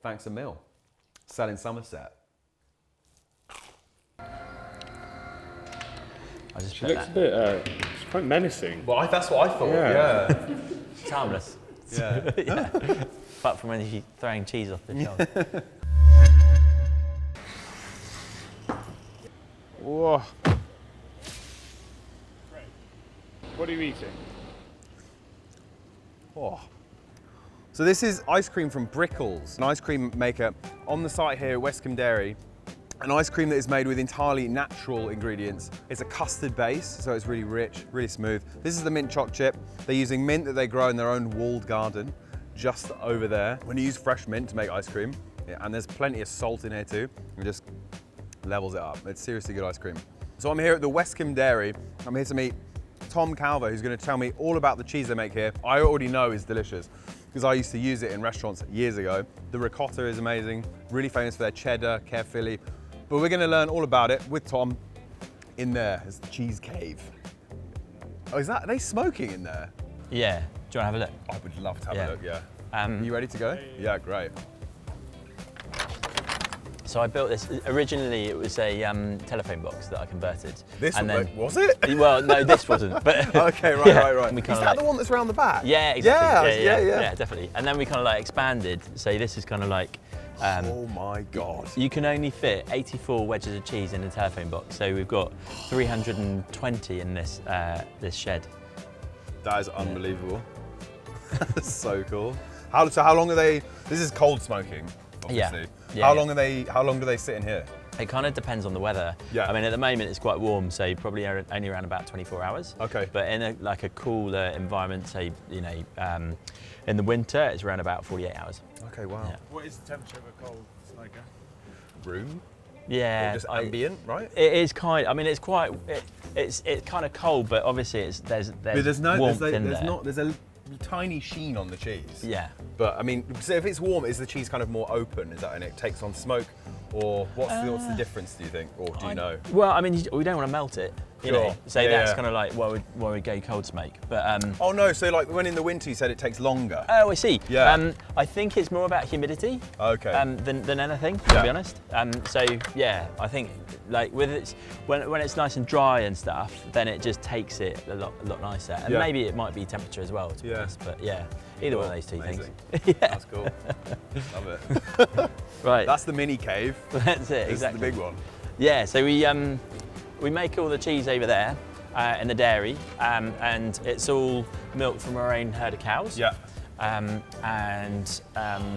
thanks a mil. Selling Somerset. She looks a bit, she's quite menacing. Well, that's what I thought, yeah. It's harmless. Yeah. Yeah. Apart from when she's throwing cheese off the shelf. Whoa. What are you eating? Oh. So this is ice cream from Brickles, an ice cream maker on the site here at Westcombe Dairy. An ice cream that is made with entirely natural ingredients. It's a custard base, so it's really rich, really smooth. This is the mint choc chip. They're using mint that they grow in their own walled garden, just over there. When you use fresh mint to make ice cream, and there's plenty of salt in here too, it just levels it up. It's seriously good ice cream. So I'm here at the Westcombe Dairy. I'm here to meet Tom Calver, who's going to tell me all about the cheese they make here. I already know is delicious, because I used to use it in restaurants years ago. The ricotta is amazing, really famous for their cheddar, carefully. But we're going to learn all about it with Tom in there. It's the cheese cave. Oh, are they smoking in there? Yeah. Do you want to have a look? I would love to have a look, yeah. Are you ready to go? Yeah, great. So I built this, originally it was a telephone box that I converted. This and one, was it? Well, no, this wasn't. But okay, right. Is that the one that's around the back? Yeah, exactly. Yeah, definitely. And then we kind of like expanded. So this is kind of like, oh my God. you can only fit 84 wedges of cheese in a telephone box. So we've got 320 in this this shed. That is unbelievable. That's so cool. How long are they? This is cold smoking, obviously. Yeah. How long do they sit in here? It kind of depends on the weather. Yeah. I mean, at the moment it's quite warm, so probably only around about 24 hours. Okay. But in a cooler environment, say, you know, in the winter, it's around about 48 hours. Okay, wow. Yeah. What is the temperature of a cold smoker? Room? Yeah. Or just ambient, right? It is kind. I mean, it's quite. It's kind of cold, but obviously there's warmth in there. There's a tiny sheen on the cheese. Yeah. But I mean, so if it's warm, is the cheese kind of more open? Is that and it takes on smoke, or what's the difference? Do you think, or do you know? Well, I mean, we don't want to melt it. You know, so Yeah, that's yeah. kind of like why we go cold smoke. But Oh no, so like when in the winter you said it takes longer. oh, I see. Yeah. I think it's more about humidity. Okay. Than anything, to Yeah. be honest. So yeah, I think like with it's when it's nice and dry and stuff, then it just takes it a lot nicer. And Yeah. maybe it might be temperature as well. To be honest. But yeah, either one of those two Amazing. things. Yeah. That's cool. Love it. Right. That's the mini cave. That's it. This Exactly. is the big one. Yeah. So we make all the cheese over there in the dairy, and it's all milk from our own herd of cows. Yeah. The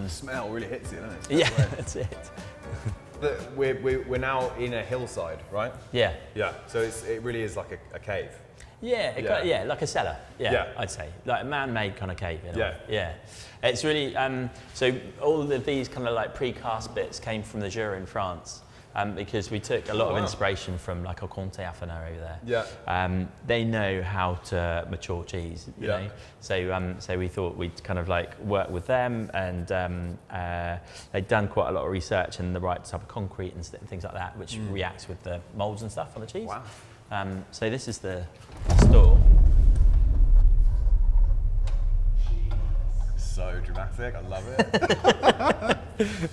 Smell really hits you, doesn't it? yeah, that's it. We're now in a hillside, right? Yeah. Yeah. So it really is like a cave. Yeah, like a cellar. Yeah. I'd say like a man-made kind of cave. You know? Yeah. Yeah. It's really so all of these kind of like precast bits came from the Jura in France. Because we took a lot of inspiration from like Comté Affineur over there. Yeah. They know how to mature cheese, you know. So we thought we'd kind of like work with them, and they'd done quite a lot of research in the right type of concrete and things like that, which reacts with the molds and stuff on the cheese. Wow. So this is the store. So dramatic. I love it.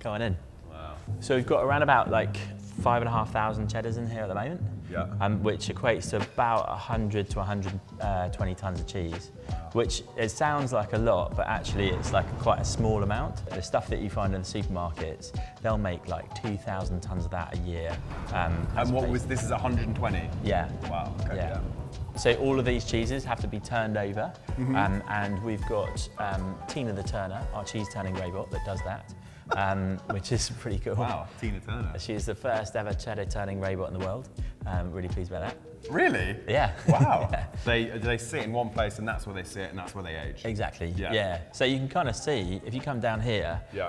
Going in. Wow. So we've got around about like 5,500 cheddars in here at the moment, which equates to about 100 to 120 tons of cheese, which it sounds like a lot, but actually it's like quite a small amount. The stuff that you find in the supermarkets, they'll make like 2,000 tons of that a year. And what was this? Is 120? Yeah. Wow. Okay. Yeah. So all of these cheeses have to be turned over, and we've got Tina the Turner, our cheese turning robot, that does that. Which is pretty cool. Wow, Tina Turner. She is the first ever cheddar turning robot in the world. Really pleased about that. Really? Yeah. Wow. Yeah. They sit in one place and that's where they sit and that's where they age. Exactly. Yeah. Yeah. So you can kind of see, if you come down here, Yeah.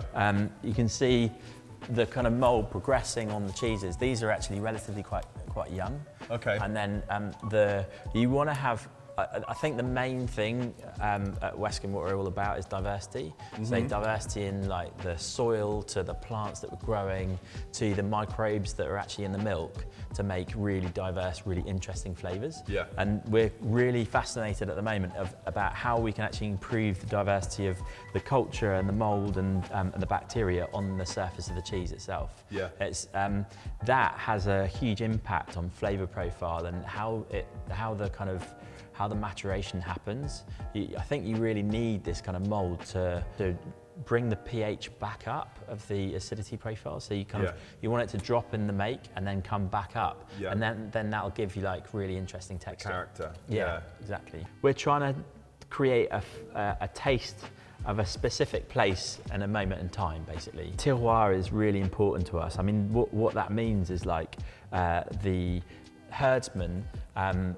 You can see the kind of mold progressing on the cheeses. These are actually relatively quite young. Okay. And then you want to have I think the main thing at Westcombe, what we're all about, is diversity. So diversity in like the soil, to the plants that we're growing, to the microbes that are actually in the milk, to make really diverse, really interesting flavours. Yeah. And we're really fascinated at the moment about how we can actually improve the diversity of the culture and the mould and the bacteria on the surface of the cheese itself. Yeah. It's that has a huge impact on flavour profile and how the maturation happens. I think you really need this kind of mould to bring the pH back up of the acidity profile. So you you want it to drop in the make and then come back up. Yeah. And then that'll give you like really interesting texture. Character. Yeah, exactly. We're trying to create a taste of a specific place and a moment in time, basically. Terroir is really important to us. I mean, what that means is like the herdsmen,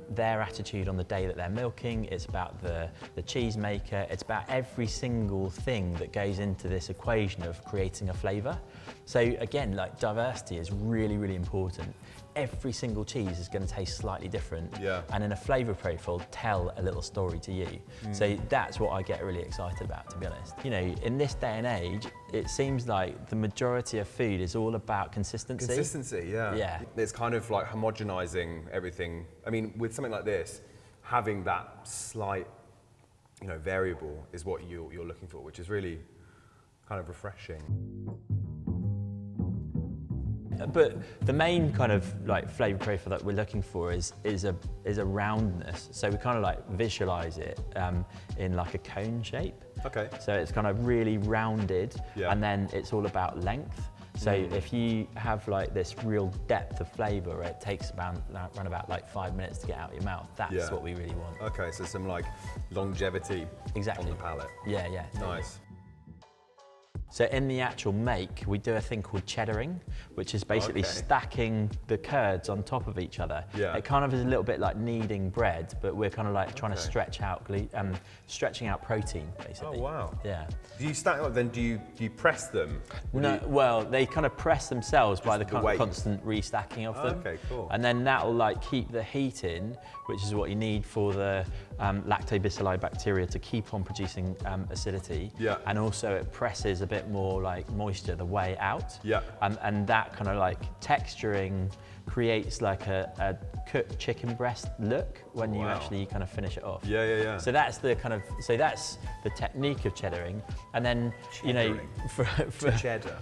their attitude on the day that they're milking, it's about the cheese maker, it's about every single thing that goes into this equation of creating a flavour. So again, like diversity is really, really important. Every single cheese is going to taste slightly different, and in a flavour profile, tell a little story to you. So that's what I get really excited about, to be honest. You know, in this day and age, it seems like the majority of food is all about consistency. Consistency, yeah. Yeah. It's kind of like homogenizing everything. I mean, with something like this, having that slight, variable is what you're looking for, which is really kind of refreshing. But the main kind of like flavour profile that we're looking for is a roundness. So we kind of like visualise it in like a cone shape. Okay. So it's kind of really rounded, and then it's all about length. So if you have like this real depth of flavour, where it takes around about like 5 minutes to get out of your mouth, that's what we really want. Okay, so some like longevity on the palate. Yeah, yeah. Nice. So in the actual make, we do a thing called cheddaring, which is basically stacking the curds on top of each other. Yeah. It kind of is a little bit like kneading bread, but we're kind of like trying to stretching out protein, basically. Oh wow. Yeah. Do you stack up then? Do you press them? No, well, they kind of press themselves by the weight. constant restacking of them. Okay, cool. And then that'll like keep the heat in, which is what you need for the lactobacilli bacteria to keep on producing acidity. Yeah. And also it presses a bit more like moisture the way out. Yeah. And that kind of like texturing creates like a cooked chicken breast look when you actually kind of finish it off. Yeah, yeah, yeah. So that's the that's the technique of cheddaring. And then, for cheddar.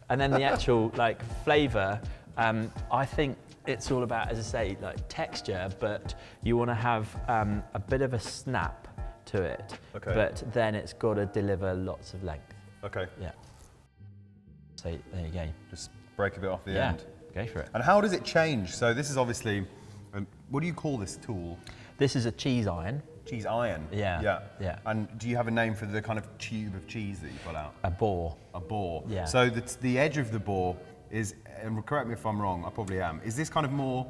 And then the actual like flavour, I think it's all about, as I say, like texture, but you want to have a bit of a snap to it. Okay. But then it's got to deliver lots of length. Okay. Yeah. So there you go. Just break a bit off the end. Go for it. And how does it change? So this is obviously, what do you call this tool? This is a cheese iron. Cheese iron? Yeah. Yeah. Yeah. And do you have a name for the kind of tube of cheese that you pull out? A bore. A bore. Yeah. So the edge of the bore is, and correct me if I'm wrong, I probably am, is this kind of more,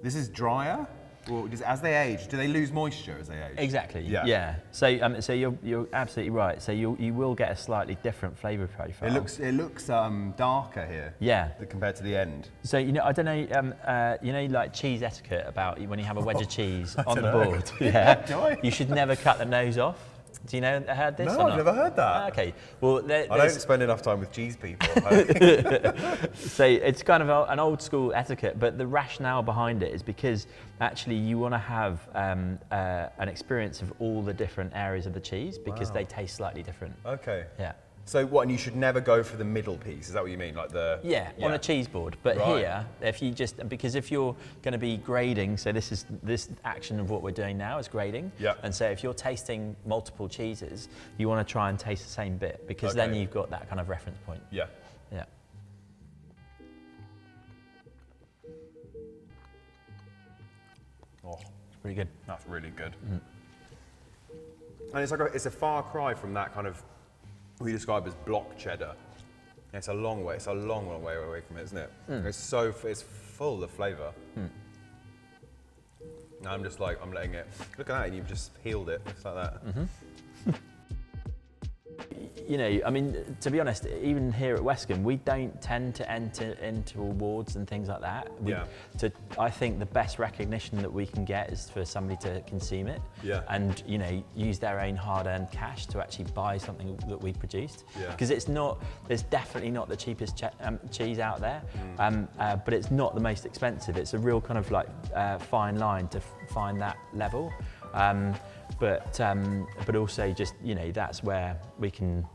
this is drier? Or as they age, do they lose moisture as they age? Exactly. Yeah. Yeah. So so you're absolutely right. So you will get a slightly different flavour profile. It looks darker here. Yeah. Compared to the end. So I don't know, like cheese etiquette about when you have a wedge of cheese on the board. Yeah. Do I? You should never cut the nose off. Do you know? Heard this? No, or I've not? never heard that. Okay. Well, I don't spend enough time with cheese people. So it's kind of an old school etiquette, but the rationale behind it is because actually you want to have an experience of all the different areas of the cheese because they taste slightly different. Okay. Yeah. So what, and you should never go for the middle piece, is that what you mean? Like on a cheese board. But Right. here, because if you're going to be grading, so this action of what we're doing now is grading. Yeah. And so if you're tasting multiple cheeses, you want to try and taste the same bit because then Okay. you've got that kind of reference point. Yeah. Yeah. Oh, It's pretty good. that's really good. And it's a far cry from that kind of, we describe as block cheddar. It's a long way way away from it, isn't it? It's full of flavour. And I'm just like, I'm letting it, look at that, and you've just peeled it, just like that. you know, I mean, to be honest, even here at Westcombe, we don't tend to enter into awards and things like that. I think the best recognition that we can get is for somebody to consume it and, you know, use their own hard-earned cash to actually buy something that we produced. Because it's definitely not the cheapest cheese out there, but it's not the most expensive. It's a real kind of like fine line to find that level. But also just, you know, that's where we can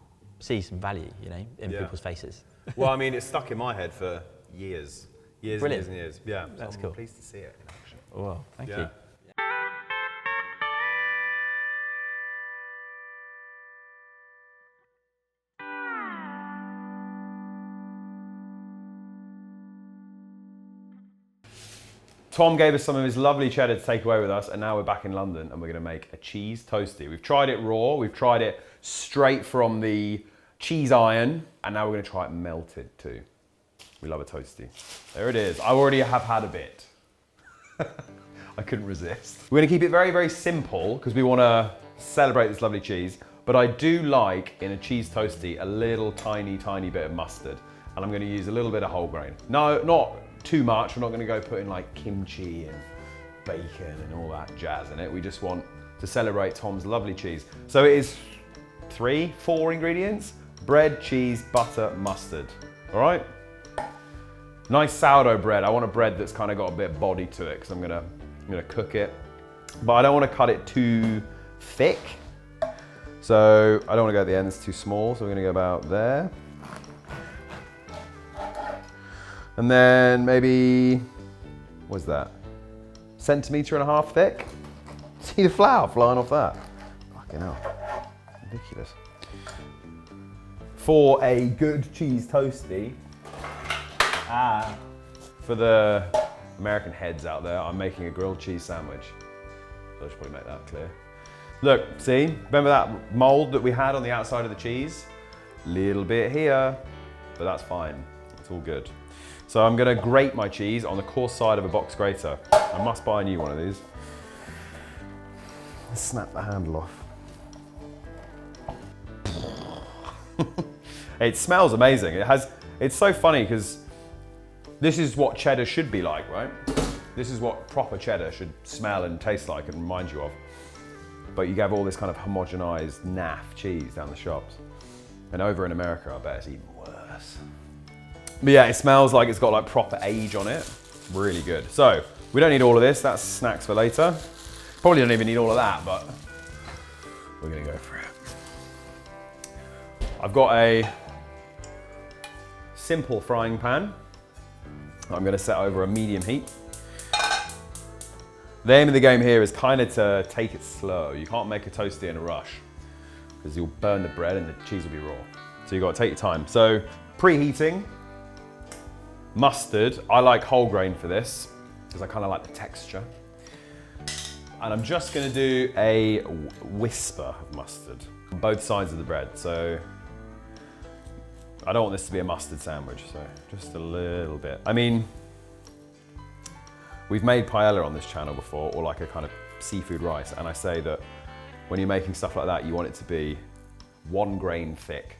see some value, you know, in people's faces. Well, I mean, it's stuck in my head for years and years and years. Yeah, that's so cool. I'm pleased to see it in action. Well, thank you. Tom gave us some of his lovely cheddar to take away with us, and now we're back in London and we're gonna make a cheese toasty. We've tried it raw, we've tried it straight from the cheese iron, and now we're gonna try it melted too. We love a toasty. There it is. I already have had a bit. I couldn't resist. We're gonna keep it very, very simple because we wanna celebrate this lovely cheese, but I do like, in a cheese toasty, a little tiny bit of mustard, and I'm gonna use a little bit of whole grain. No, not too much. We're not going to go putting like kimchi and bacon and all that jazz in it. We just want to celebrate Tom's lovely cheese. So it is 4 ingredients: bread, cheese, butter, mustard. All right. Nice sourdough bread. I want a bread that's kind of got a bit of body to it because I'm gonna cook it, but I don't want to cut it too thick. So I don't want to go at the end. It's too small. So we're going to go about there. And then maybe, what's that? 1.5 centimeters thick. See the flour flying off that? Fucking hell, ridiculous. For a good cheese toasty, for the American heads out there, I'm making a grilled cheese sandwich. So I should probably make that clear. Look, see, remember that mold that we had on the outside of the cheese? Little bit here, but that's fine, it's all good. So I'm gonna grate my cheese on the coarse side of a box grater. I must buy a new one of these. Snap the handle off. It smells amazing. It's so funny because this is what cheddar should be like, right? This is what proper cheddar should smell and taste like and remind you of. But you have all this kind of homogenized naff cheese down the shops. And over in America, I bet it's even worse. But yeah, it smells like it's got like proper age on it. Really good. So we don't need all of this. That's snacks for later. Probably don't even need all of that, but we're gonna go for it. I've got a simple frying pan. I'm gonna set over a medium heat. The aim of the game here is kind of to take it slow. You can't make a toasty in a rush because you'll burn the bread and the cheese will be raw. So you've got to take your time. So preheating. Mustard, I like whole grain for this because I kind of like the texture. And I'm just going to do a whisper of mustard on both sides of the bread. So I don't want this to be a mustard sandwich, so just a little bit. I mean, we've made paella on this channel before, or like a kind of seafood rice, and I say that when you're making stuff like that, you want it to be 1 grain thick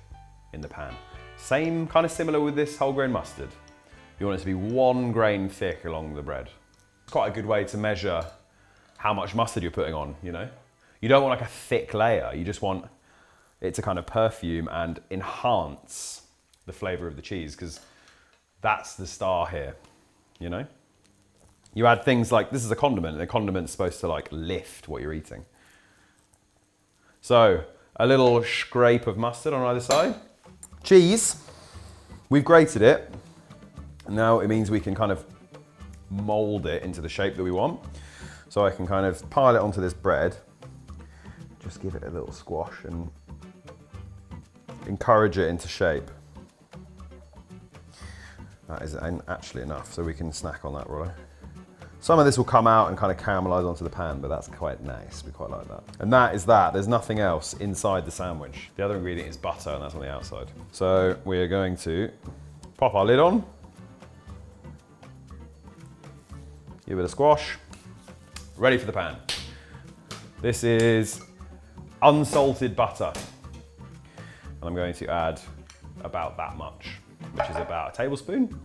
in the pan. Same, kind of similar with this whole grain mustard. You want it to be 1 grain thick along the bread. It's quite a good way to measure how much mustard you're putting on, you know? You don't want like a thick layer, you just want it to kind of perfume and enhance the flavor of the cheese, because that's the star here, you know? You add things like, this is a condiment, and the condiment's supposed to like lift what you're eating. So, a little scrape of mustard on either side. Cheese, we've grated it. Now it means we can kind of mold it into the shape that we want. So I can kind of pile it onto this bread, just give it a little squash and encourage it into shape. That is actually enough, so we can snack on that, right? Some of this will come out and kind of caramelize onto the pan, but that's quite nice. We quite like that. And that is that. There's nothing else inside the sandwich. The other ingredient is butter, and that's on the outside. So we are going to pop our lid on. Give it a squash. Ready for the pan. This is unsalted butter. And I'm going to add about that much, which is about a tablespoon to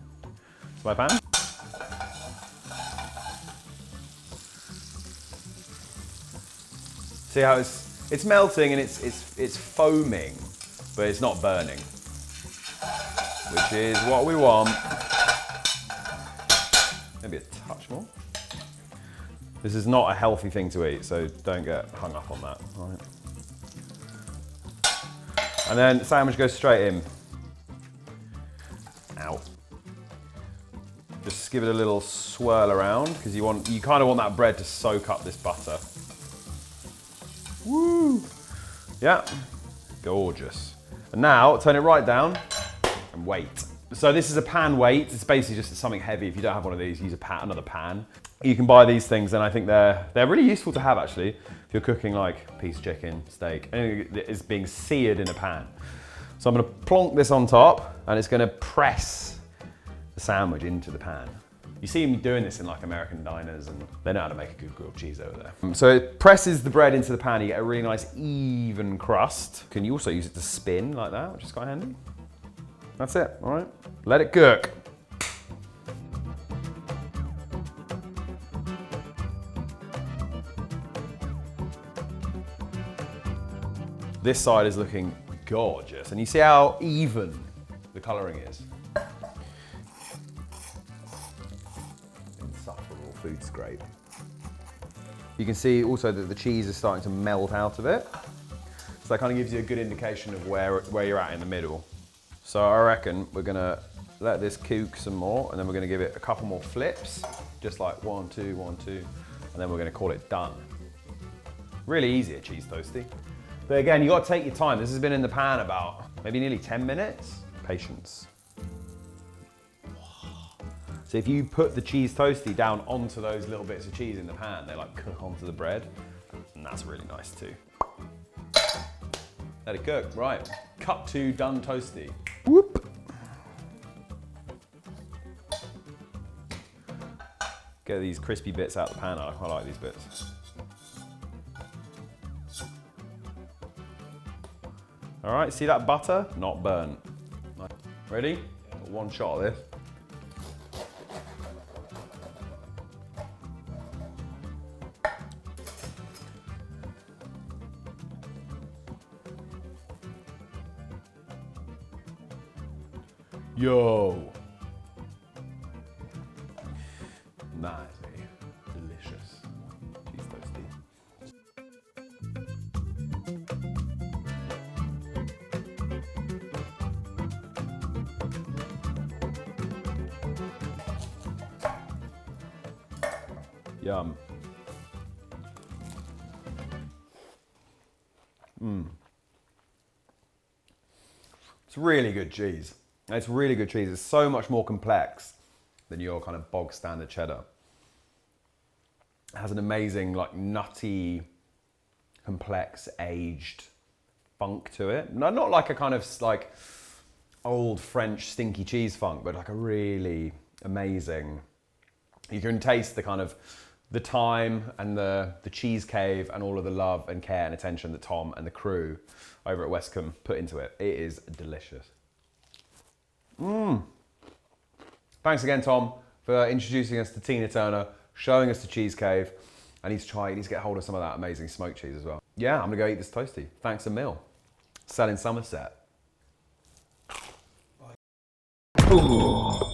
my pan. See how it's melting and it's foaming, but it's not burning, which is what we want. Maybe a touch more. This is not a healthy thing to eat, so don't get hung up on that. All right. And then the sandwich goes straight in. Ow. Just give it a little swirl around because you kind of want that bread to soak up this butter. Woo! Yeah, gorgeous. And now turn it right down and wait. So this is a pan weight. It's basically just something heavy. If you don't have one of these, use another pan. You can buy these things, and I think they're really useful to have actually. If you're cooking like a piece of chicken, steak, anything that is being seared in a pan. So I'm going to plonk this on top, and it's going to press the sandwich into the pan. You see me doing this in like American diners, and they know how to make a good grilled cheese over there. So it presses the bread into the pan. You get a really nice even crust. Can you also use it to spin like that, which is quite handy. That's it. All right, let it cook. This side is looking gorgeous, and you see how even the colouring is. Insufferable food scrape. You can see also that the cheese is starting to melt out of it, so that kind of gives you a good indication of where you're at in the middle. So I reckon we're gonna let this cook some more, and then we're gonna give it a couple more flips, just like 1, 2, 1, 2, and then we're gonna call it done. Really easy, a cheese toasty. But again, you gotta take your time. This has been in the pan about maybe nearly 10 minutes. Patience. So if you put the cheese toasty down onto those little bits of cheese in the pan, they like cook onto the bread, and that's really nice too. Let it cook, right. Cut to done toasty. Whoop. Get these crispy bits out of the pan. I quite like these bits. All right, see that butter? Not burnt. Ready? One shot of this. Yo! That is a delicious cheese toasty. Yum. It's really good cheese. It's really good cheese. It's so much more complex than your kind of bog standard cheddar. It has an amazing, like, nutty, complex, aged funk to it. No, not like a kind of like old French stinky cheese funk, but like a really amazing. You can taste the kind of the time and the cheese cave and all of the love and care and attention that Tom and the crew over at Westcombe put into it. It is delicious. Thanks again, Tom, for introducing us to Tina Turner, showing us the cheese cave. I need to get hold of some of that amazing smoked cheese as well. Yeah, I'm gonna go eat this toasty. Thanks a mil. Sell in Somerset. Ooh.